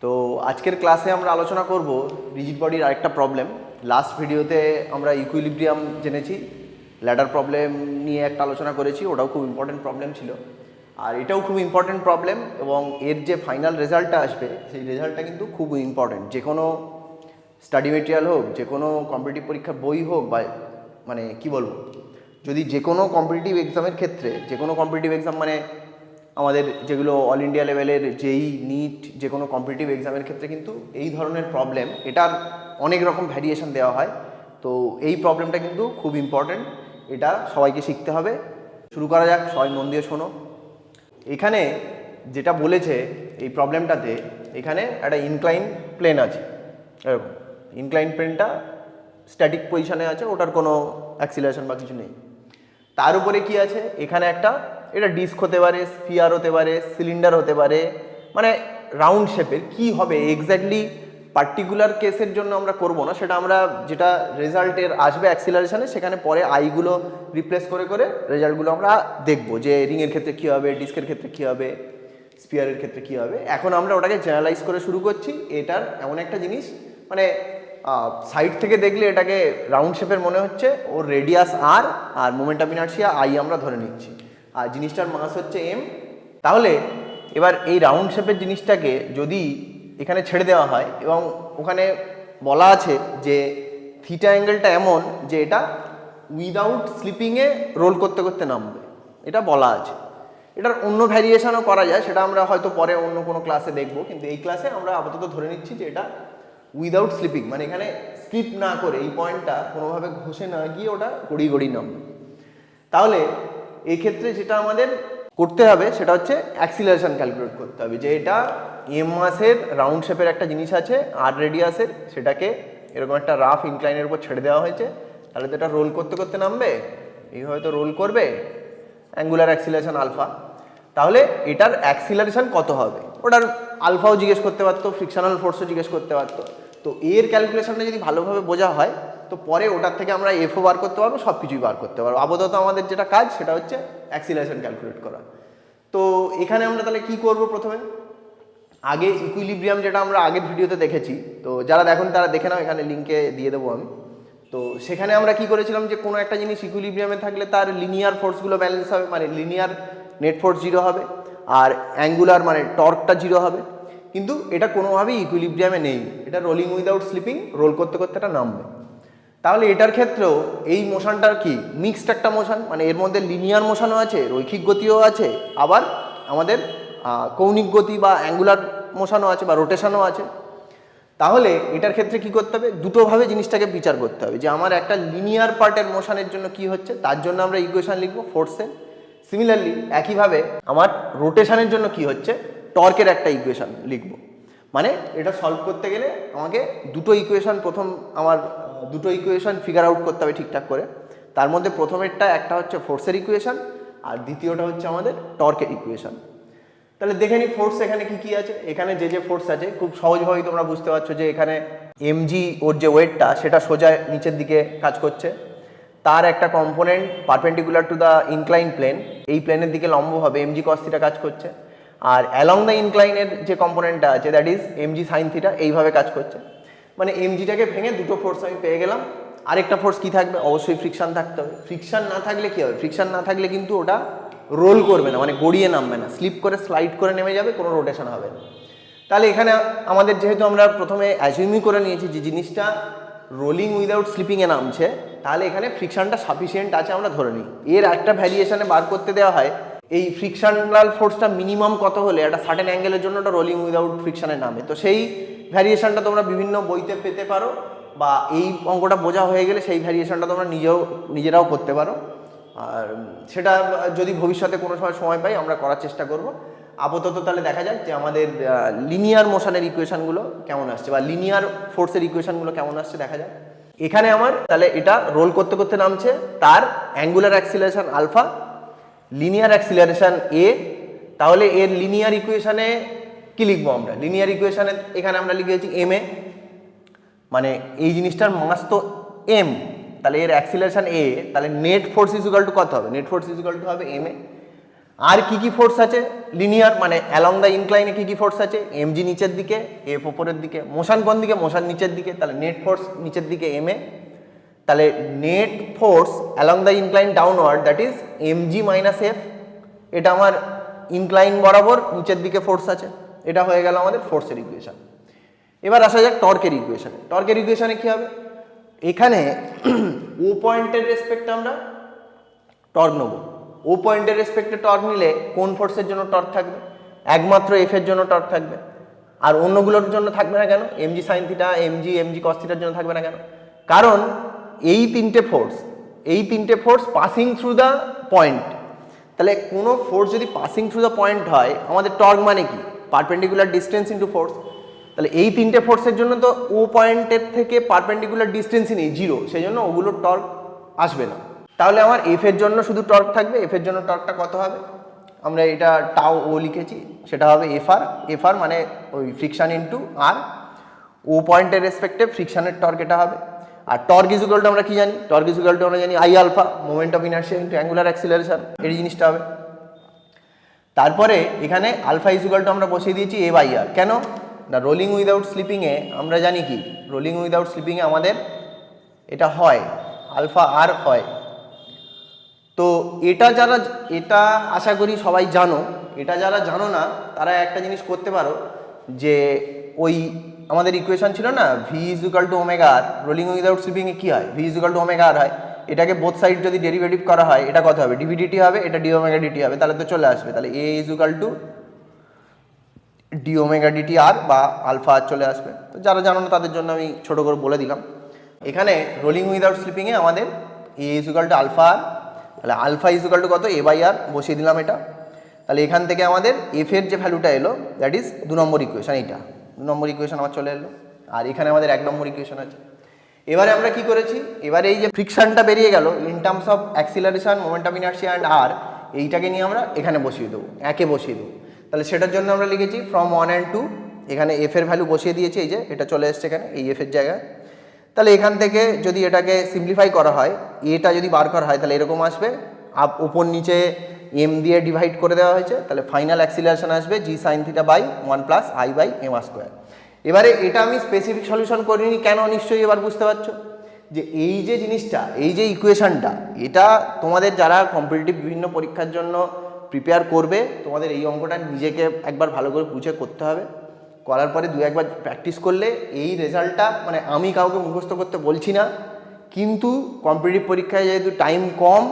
তো আজকের ক্লাসে আমরা আলোচনা করব রিজিড বডির আরেকটা প্রবলেম। লাস্ট ভিডিওতে আমরা ইকুইলিব্রিয়াম জেনেছি, ল্যাডার প্রবলেম নিয়ে একটা আলোচনা করেছি, ওটাও খুব ইম্পর্টেন্ট প্রবলেম ছিল। আর এটাও খুব ইম্পর্টেন্ট প্রবলেম এবং এর যে ফাইনাল রেজাল্টটা আসবে সেই রেজাল্টটা কিন্তু খুব ইম্পর্টেন্ট। যে কোনো স্টাডি মেটেরিয়াল হোক, যে কোনো কম্পিটিটিভ পরীক্ষার বই হোক, বা মানে কি বলবো, যদি যে কোনো কম্পিটিটিভ এক্সামের ক্ষেত্রে, যে কোনো কম্পিটিটিভ এক্সাম মানে আমাদের যেগুলো অল ইন্ডিয়া লেভেলের জেই, নিট, যে কোনো কম্পিটিটিভ এক্সামের ক্ষেত্রে কিন্তু এই ধরনের প্রবলেম, এটার অনেক রকম ভ্যারিয়েশন দেওয়া হয়। তো এই প্রবলেমটা কিন্তু খুব ইম্পর্টেন্ট, এটা সবাইকে শিখতে হবে। শুরু করা যাক, সবাই মন দিয়ে শোনো। এখানে যেটা বলেছে এই প্রবলেমটাতে, এখানে একটা ইনক্লাইন প্লেন আছে, এরকম ইনক্লাইন প্লেনটা স্ট্যাটিক পজিশনে আছে, ওটার কোনো অ্যাক্সিলারেশন বা কিছু নেই। তার উপরে কি আছে, এখানে একটা, এটা ডিস্ক হতে পারে, স্ফিয়ার হতে পারে, সিলিন্ডার হতে পারে, মানে রাউন্ড শেপের। কি হবে এক্স্যাক্টলি পার্টিকুলার কেসের জন্য আমরা করব না, সেটা আমরা যেটা রেজাল্টের আসবে অ্যাক্সিলারেশনে, সেখানে পরে আইগুলো রিপ্লেস করে করে রেজাল্টগুলো আমরা দেখব, যে রিংয়ের ক্ষেত্রে কী হবে, ডিস্কের ক্ষেত্রে কী হবে, স্পিয়ারের ক্ষেত্রে কী হবে। এখন আমরা ওটাকে জেনারেলাইজ করে শুরু করছি। এটার এমন একটা জিনিস, মানে সাইড থেকে দেখলে এটাকে রাউন্ড শেপের মনে হচ্ছে, ওর রেডিয়াস আর মোমেন্ট অফ ইনার্শিয়া আই আমরা ধরে নিচ্ছি, আর জিনিসটার মাস হচ্ছে এম। তাহলে এবার এই রাউন্ড শেপের জিনিসটাকে যদি এখানে ছেড়ে দেওয়া হয় এবং ওখানে বলা আছে যে থিটা অ্যাঙ্গেলটা এমন যে এটা উইদাউট স্লিপিংয়ে রোল করতে করতে নামবে, এটা বলা আছে। এটার অন্য ভ্যারিয়েশনও করা যায়, সেটা আমরা হয়তো পরে অন্য কোনো ক্লাসে দেখব, কিন্তু এই ক্লাসে আমরা আপাতত ধরে নিচ্ছি যে এটা উইদাউট স্লিপিং, মানে এখানে স্লিপ না করে এই পয়েন্টটা কোনোভাবে ঘষে না গিয়ে ওটা গড়িয়ে গড়িয়ে নামবে। তাহলে এই ক্ষেত্রে যেটা আমাদের করতে হবে সেটা হচ্ছে অ্যাক্সিলারেশন ক্যালকুলেট করতে হবে, যে এটা এম মাসের রাউন্ড শেপের একটা জিনিস আছে, আর রেডিয়াসের, সেটাকে এরকম একটা রাফ ইনক্লাইনের উপর ছেড়ে দেওয়া হয়েছে। তাহলে তো এটা রোল করতে করতে নামবে, এইভাবে তো রোল করবে, অ্যাঙ্গুলার অ্যাক্সিলারেশন আলফা। তাহলে এটার অ্যাক্সিলারেশন কত হবে, ওটার আলফাও জিজ্ঞেস করতে পারতো, ফ্রিকশনাল ফোর্সও জিজ্ঞেস করতে পারতো। তো এর ক্যালকুলেশনটা যদি ভালোভাবে বোঝা হয়, তো পরে ওটার থেকে আমরা এফও বার করতে পারবো, সব কিছুই বার করতে পারবো। আপাতত আমাদের যেটা কাজ সেটা হচ্ছে অ্যাক্সিলারেশন ক্যালকুলেট করা। তো এখানে আমরা তাহলে কি করব, প্রথমে আগে ইকুইলিব্রিয়াম যেটা আমরা আগের ভিডিওতে দেখেছি, তো যারা দেখুন তারা দেখে নাও, এখানে লিঙ্কে দিয়ে দেবো আমি। তো সেখানে আমরা কি করেছিলাম, যে কোনো একটা জিনিস ইকুইলিব্রিয়ামে থাকলে তার লিনিয়ার ফোর্সগুলো ব্যালেন্স হবে, মানে লিনিয়ার নেট ফোর্স 0 হবে, আর অ্যাঙ্গুলার মানে টর্কটা 0 হবে। কিন্তু এটা কোনোভাবেই ইকুইলিব্রিয়ামে নেই, এটা রোলিং উইদাউট স্লিপিং, রোল করতে করতে এটা নামবে। তাহলে এটার ক্ষেত্রেও এই মোশনটার কি মিক্সড একটা মোশন, মানে এর মধ্যে লিনিয়ার মোশনও আছে, রৈখিক গতিও আছে, আবার আমাদের কৌণিক গতি বা অ্যাঙ্গুলার মোশনও আছে, বা রোটেশনও আছে। তাহলে এটার ক্ষেত্রে কি করতে হবে, দুটোভাবে জিনিসটাকে বিচার করতে হবে, যে আমার একটা লিনিয়ার পার্টের মোশনের জন্য কি হচ্ছে, তার জন্য আমরা ইকুয়েশন লিখবো ফোর্সের। সিমিলারলি একইভাবে আমার রোটেশনের জন্য কি হচ্ছে, টর্কের একটা ইকুয়েশন লিখব। মানে এটা সলভ করতে গেলে আমাকে দুটো ইকুয়েশন, প্রথম আমার দুটো ইকুয়েশন ফিগার আউট করতে হবে ঠিকঠাক করে। তার মধ্যে প্রথমেরটা একটা হচ্ছে ফোর্সের ইকুয়েশন, আর দ্বিতীয়টা হচ্ছে আমাদের টর্কের ইকুয়েশন। তাহলে দেখে নিই ফোর্স এখানে কি কি আছে। এখানে যে ফোর্স আছে খুব সহজভাবেই তোমরা বুঝতে পারছো, যে এখানে এমজি ওর যে ওয়েটটা সেটা সোজা নিচের দিকে কাজ করছে, তার একটা component perpendicular to the incline plane, এই প্লেনের দিকে লম্বভাবে এমজি কস থিটা কাজ করছে, আর অ্যালং দ্য ইনক্লাইনের যে কম্পোনেন্টটা আছে that is MG sine theta, এইভাবে কাজ করছে। মানে এমজিটাকে ভেঙে দুটো ফোর্স আমি পেয়ে গেলাম। আরেকটা ফোর্স কি থাকবে, অবশ্যই ফ্রিকশন থাকতে হবে। ফ্রিকশন না থাকলে কি হবে, ফ্রিকশন না থাকলে কিন্তু ওটা রোল করবে না, মানে গড়িয়ে নামবে না, স্লিপ করে স্লাইড করে নেমে যাবে, কোনো রোটেশন হবে না। তাহলে এখানে আমাদের যেহেতু আমরা প্রথমে অ্যাজিউমই করে নিয়েছি যে জিনিসটা রোলিং উইদাউট স্লিপিংয়ে নামছে, তাহলে এখানে ফ্রিকশনটা সাফিসিয়েন্ট আছে আমরা ধরে নিই। এর একটা ভ্যারিয়েশনে বার করতে দেওয়া হয়, এই ফ্রিকশনাল ফোর্সটা মিনিমাম কত হলে একটা সার্টেন অ্যাঙ্গেলের জন্য ওটা রোলিং উইদাউট ফ্রিকশনে নামে। তো সেই ভ্যারিয়েশনটা তোমরা বিভিন্ন বইতে পেতে পারো, বা এই অঙ্কটা বোঝা হয়ে গেলে সেই ভ্যারিয়েশনটা তোমরা নিজেরাও করতে পারো। আর সেটা যদি ভবিষ্যতে কোনো সময় পাই আমরা করার চেষ্টা করব। আপাতত তাহলে দেখা যাক যে আমাদের লিনিয়ার মোশনের ইকুয়েশনগুলো কেমন আসছে, বা লিনিয়ার ফোর্সের ইকুয়েশনগুলো কেমন আসছে দেখা যাক। এখানে আমার তাহলে এটা রোল করতে করতে নামছে, তার angular acceleration alpha, linear acceleration a. তাহলে এর লিনিয়ার ইকুয়েশনে কি লিখবো আমরা, লিনিয়ার ইকুয়েশনে এখানে আমরা লিখেছি এম এ, মানে এই জিনিসটার মাস তো এম, তাহলে এর অ্যাক্সিলারেশন এ, তাহলে net force is equal two কত হবে, net force is equal two হবে এম এ। আর কি ফোর্স আছে লিনিয়ার, মানে অ্যালং দ্য ইনক্লাইনে কি ফোর্স আছে, mg নিচের দিকে, এফ ওপরের দিকে, মোশন কোন দিকে, মোশন নিচের দিকে, তাহলে নেট ফোর্স নিচের দিকে ma, তাহলে net force along the incline downward that is mg minus F, এটা আমার ইনক্লাইন বরাবর নিচের দিকে ফোর্স আছে। এটা হয়ে গেল আমাদের ফোর্সের ইকুয়েশন। এবার আসা যাক টর্কের ইকুয়েশনে। টর্কের ইকুয়েশনে কি হবে, এখানে ও পয়েন্টের রেসপেক্টে আমরা টর্ক নেব। ও পয়েন্টের রেসপেক্টে টর্ক নিলে কোন ফোর্সের জন্য টর্ক থাকবে, একমাত্র এফ এর জন্য টর্ক থাকবে, আর অন্যগুলোর জন্য থাকবে না কেন, mg সাইন থিটা, mg কস থিটার জন্য থাকবে না কেন, কারণ এই তিনটে force passing through the point. তাহলে কোনো ফোর্স যদি পাসিং থ্রু দ্য পয়েন্ট হয়, আমাদের টর্ক মানে কি, পারপেন্ডিকুলার ডিস্টেন্স ইন্টু ফোর্স। তাহলে এই তিনটে ফোর্সের জন্য তো ও পয়েন্টের থেকে পারপেন্ডিকুলার ডিস্টেন্সই নেই, জিরো, সেই জন্য ওগুলোর টর্ক আসবে না। তাহলে আমার এফ এর জন্য শুধু টর্ক থাকবে। এফ এর জন্য টর্কটা কত হবে, আমরা এটা টাও ও লিখেছি, সেটা হবে এফআর মানে ওই ফ্রিকশন ইন্টু আর, ও পয়েন্টের রেসপেক্টে ফ্রিকশনের টর্ক এটা হবে। আর টর্ক ইজ ইকুয়াল টু আমরা কি জানি, টর্ক ইজ ইকুয়াল টু আমরা জানি I alpha, moment of inertia into angular acceleration, এই জিনিসটা হবে। তারপরে এখানে আলফা ইজ ইকুয়াল টু আমরা বসিয়ে দিয়েছি এ বাই আর, কেন না রোলিং উইদাউট স্লিপিংয়ে আমরা জানি কি, রোলিং উইদাউট স্লিপিংয়ে আমাদের এটা হয় আলফা আর হয়। তো এটা আশা করি সবাই জানো। এটা যারা জানো না তারা একটা জিনিস করতে পারো, যে ওই আমাদের ইকুয়েশন ছিল না v is equal to omega r, rolling without স্লিপিংয়ে কী হয়, v is equal to omega r হয়। এটাকে বোথ সাইড যদি ডেরিভেটিভ করা হয় এটা কত হবে, ডিভিডিটি হবে, এটা ডি ওমেগা ডিটি হবে, তাহলে তো চলে আসবে। তাহলে a is equal to d omega dt r বা আলফা আর চলে আসবে। তো যারা জানো না তাদের জন্য আমি ছোটো করে বলে দিলাম। এখানে রোলিং উইদাউট স্লিপিংয়ে আমাদের এ ইজ ইকুয়াল টু আলফা আর, তাহলে আলফা ইজ ইকুয়াল টু কত, এ বাই আর বসিয়ে দিলাম এটা। তাহলে এখান থেকে আমাদের এফ এর যে ভ্যালুটা এলো দ্যাট ইজ 2 নম্বর ইকুয়েশন, এইটা 2 নম্বর ইকুয়েশন আমার চলে এলো। আর এখানে আমাদের 1 নম্বর ইকুয়েশন আছে। এবারে আমরা কি করেছি, এবারে এই যে ফ্রিকশনটা বেরিয়ে গেল in terms of acceleration, moment of inertia and r, এইটাকে নিয়ে আমরা এখানে বসিয়ে দেবো, একে বসিয়ে দেবো। তাহলে সেটার জন্য আমরা লিখেছি ফ্রম 1 and 2, এখানে এফ এর ভ্যালু বসিয়ে দিয়েছি, এই যে এটা চলে এসছে এখানে এই এফ এর জায়গায়। তাহলে এখান থেকে যদি এটাকে সিম্পলিফাই করা হয়, এটা যদি বার করা হয় তাহলে এরকম আসবে, উপর নিচে এম দিয়ে ডিভাইড করে দেওয়া হয়েছে, তাহলে ফাইনাল অ্যাক্সিলারেশন আসবে g sine theta by 1 plus I by M R square. এবারে এটা আমি স্পেসিফিক সলিউশন করিনি কেন, নিশ্চয়ই এবার বুঝতে পারছো যে এই যে জিনিসটা, এই যে ইকুয়েশনটা, এটা তোমাদের যারা কম্পিটিটিভ বিভিন্ন পরীক্ষার জন্য প্রিপেয়ার করবে, তোমাদের এই অঙ্কটা নিজেকে একবার ভালো করে বুঝে করতে হবে। করার পরে 2-1বার প্র্যাকটিস করলে এই রেজাল্টটা, মানে আমি কাউকে মুখস্থ করতে বলছি না, কিন্তু কম্পিটিটিভ পরীক্ষায় যেহেতু টাইম কম,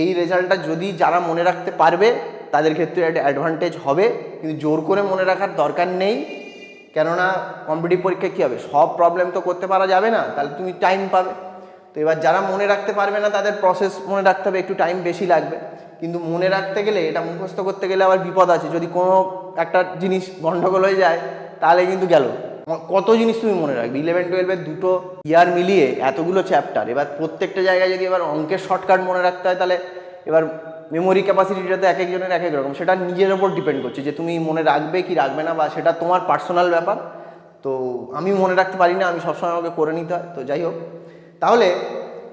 এই রেজাল্টটা যদি যারা মনে রাখতে পারবে তাদের ক্ষেত্রে একটা অ্যাডভান্টেজ হবে, কিন্তু জোর করে মনে রাখার দরকার নেই। কেননা কম্পিটিটিভ পরীক্ষায় কী হবে, সব প্রবলেম তো করতে পারা যাবে না, তাহলে তুমি টাইম পাবে। তো এবার যারা মনে রাখতে পারবে না তাদের প্রসেস মনে রাখতে হবে, একটু টাইম বেশি লাগবে, কিন্তু মনে রাখতে গেলে, এটা মুখস্থ করতে গেলে আবার বিপদ আছে, যদি কোনো একটা জিনিস গন্ডগোল হয়ে যায় তাহলে কিন্তু গেল। কত জিনিস তুমি মনে রাখবে, 11-12-এর দুটো ইয়ার মিলিয়ে এতগুলো চ্যাপ্টার, এবার প্রত্যেকটা জায়গায় যদি এবার অঙ্কের শর্টকাট মনে রাখতে হয়, তাহলে এবার মেমোরি ক্যাপাসিটিটা তো এক একজনের এক এক রকম, সেটা নিজের ওপর ডিপেন্ড করছে যে তুমি মনে রাখবে কি রাখবে না, বা সেটা তোমার পার্সোনাল ব্যাপার। তো আমি মনে রাখতে পারি না, আমি সবসময় আমাকে করে নিতে হয়। তো যাই হোক, তাহলে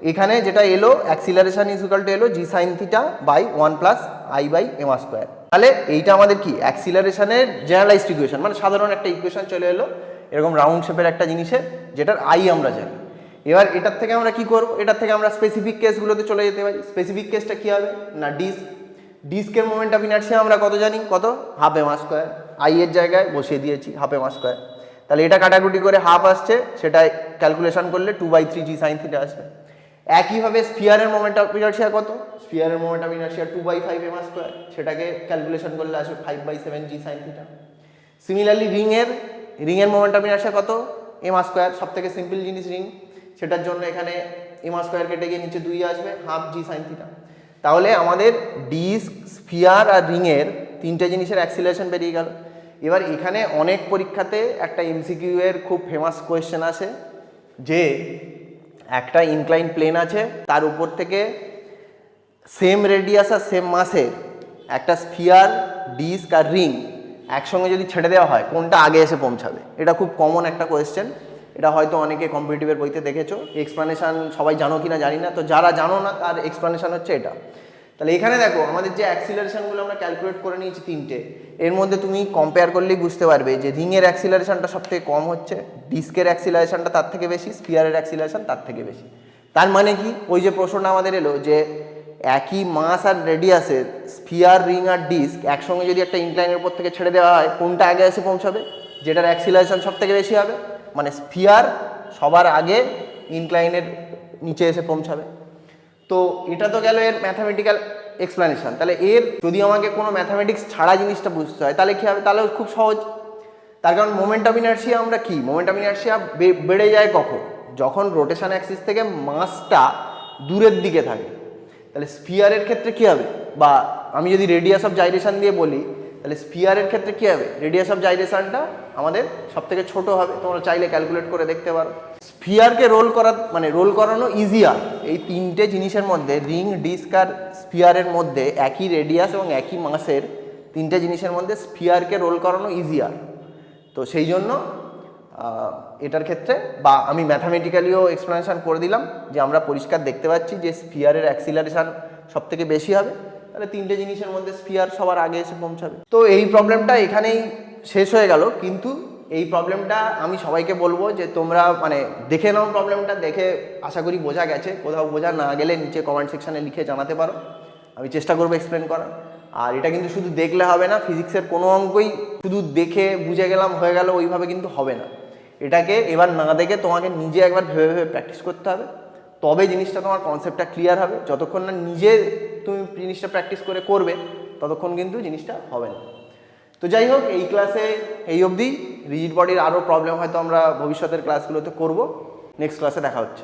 এখানে যেটা এলো অ্যাক্সিলারেশন ইজ ইকুয়াল টু এলো g sine theta by 1 plus I by M R square. তাহলে এইটা আমাদের কি অ্যাক্সিলারেশনের জেনারেলাইজড ইকুয়েশন, মানে সাধারণ একটা ইকুয়েশন চলে এলো এরকম রাউন্ড শেপের একটা জিনিসের, যেটার আই আমরা জানি। এবার এটার থেকে আমরা কি করব, এটার থেকে আমরা স্পেসিফিক কেসগুলোতে চলে যেতে পারি। স্পেসিফিক কেসটা কী হবে না, ডিস্কের মোমেন্ট অফ ইনার্শিয়া আমরা কত জানি, কত, half M R square, I এর জায়গায় বসিয়ে দিয়েছি হাফ এম আর স্কোয়ার। তাহলে এটা কাটাকুটি করে হাফ আসছে, সেটা ক্যালকুলেশন করলে 2/3 জি সাইন থিটা আসবে। একইভাবে স্ফিয়ারের মোমেন্ট অফ ইনার্শিয়া কত, স্ফিয়ারের moment of inertia 2/5 M R square, সেটাকে ক্যালকুলেশন করলে আসবে 5/7 জি সাইন থিটা। সিমিলারলি রিংয়ের মোমেন্ট অফ ইনার্শিয়া কত, এম আর স্কোয়ার, সব থেকে সিম্পল জিনিস রিং, সেটার জন্য এখানে এম আর স্কোয়ার কেটে গিয়ে নিচে 2 আসবে, হাফ জি সাইন থিটা। তাহলে আমাদের ডিস্ক, স্ফিয়ার আর রিংয়ের তিনটে জিনিসের অ্যাক্সিলারেশন বেরিয়ে গেল। এবার এখানে অনেক পরীক্ষাতে একটা এমসিকিউ এর খুব ফেমাস কোয়েশ্চেন আসে যে একটা ইনক্লাইন প্লেন আছে, তার উপর থেকে সেম রেডিয়াস আর সেম মাসের একটা স্ফিয়ার, ডিস্ক আর রিং একসঙ্গে যদি ছেড়ে দেওয়া হয় কোনটা আগে এসে পৌঁছাবে। এটা খুব কমন একটা কোয়েশ্চেন, এটা হয়তো অনেকে কম্পিটিটিভের বইতে দেখেছো। এক্সপ্লানেশান সবাই জানো কি না জানি না, তো যারা জানো না তার এক্সপ্লানেশান হচ্ছে এটা, তাহলে এখানে দেখো আমাদের যে অ্যাক্সিলারেশনগুলো আমরা ক্যালকুলেট করে নিয়েছি তিনটে, এর মধ্যে তুমি কম্পেয়ার করলেই বুঝতে পারবে যে রিংয়ের অ্যাক্সিলারেশনটা সব থেকে কম হচ্ছে, ডিস্কের অ্যাক্সিলারেশনটা তার থেকে বেশি, স্পিয়ারের অ্যাক্সিলারেশন তার থেকে বেশি। তার মানে কি, ওই যে প্রশ্নটা আমাদের এলো যে একই মাস আর রেডিয়াসের স্পিয়ার, রিং আর ডিস্ক একসঙ্গে যদি একটা ইনক্লাইনের উপর থেকে ছেড়ে দেওয়া হয়, কোনটা আগে এসে পৌঁছাবে? যেটার অ্যাক্সিলারেশন সব থেকে বেশি হবে, মানে স্পিয়ার সবার আগে ইনক্লাইনের নিচে এসে পৌঁছাবে। তো এটা তো গেল এর ম্যাথামেটিক্যাল এক্সপ্লেনেশন। তাহলে এর যদি আমাকে কোনো ম্যাথামেটিক্স ছাড়া জিনিসটা বুঝতে হয় তাহলে কী হবে? তাহলে খুব সহজ। তার কারণ মোমেন্ট অফ ইনার্শিয়া আমরা কি, মোমেন্ট অফ ইনার্শিয়া বেড়ে যায় কখন? যখন রোটেশন অ্যাক্সিস থেকে মাসটা দূরের দিকে থাকে। তাহলে স্পিয়ারের ক্ষেত্রে কী হবে, বা আমি যদি রেডিয়াস অফ জাইরেশন দিয়ে বলি, তাহলে স্পিয়ারের ক্ষেত্রে কী হবে? রেডিয়াস অফ জাইরেশনটা আমাদের সব থেকে ছোটো হবে। তোমরা চাইলে ক্যালকুলেট করে দেখতে পারো। স্পিয়ারকে রোল করা মানে রোল করানো ইজিয়ার। এই তিনটে জিনিসের মধ্যে, রিং, ডিস্ক আর স্পিয়ারের মধ্যে একই রেডিয়াস এবং একই মাসের তিনটে জিনিসের মধ্যে স্পিয়ারকে রোল করানো ইজিয়ার। তো সেই জন্য এটার ক্ষেত্রে, বা আমি ম্যাথামেটিক্যালিও এক্সপ্লেনেশন করে দিলাম যে আমরা পরিষ্কার দেখতে পাচ্ছি যে স্পিয়ারের অ্যাক্সিলারেশন সব থেকে বেশি হবে, তাহলে তিনটে জিনিসের মধ্যে স্পিয়ার সবার আগে এসে পৌঁছাবে। তো এই প্রবলেমটা এখানেই শেষ হয়ে গেল, কিন্তু এই প্রবলেমটা আমি সবাইকে বলবো যে তোমরা মানে দেখে নাও প্রবলেমটা, দেখে আশা করি বোঝা গেছে। কোথাও বোঝা না গেলে নিচে কমেন্ট সেকশানে লিখে জানাতে পারো, আমি চেষ্টা করবো এক্সপ্লেন করার। আর এটা কিন্তু শুধু দেখলে হবে না, ফিজিক্সের কোনো অঙ্কই শুধু দেখে বুঝে গেলাম হয়ে গেল ওইভাবে কিন্তু হবে না। এটাকে এবার না দেখে তোমাকে নিজে একবার ভেবে ভেবে প্র্যাকটিস করতে হবে, তবে জিনিসটা তোমার কনসেপ্টটা ক্লিয়ার হবে। যতক্ষণ না নিজে তুমি জিনিসটা প্র্যাকটিস করে করবে ততক্ষণ কিন্তু জিনিসটা হবে না। তো যাই হোক, এই ক্লাসে এই অবধি। রিজিড বডির আরও প্রবলেম হয়তো আমরা ভবিষ্যতের ক্লাসগুলোতে করব। নেক্সট ক্লাসে দেখা হচ্ছে।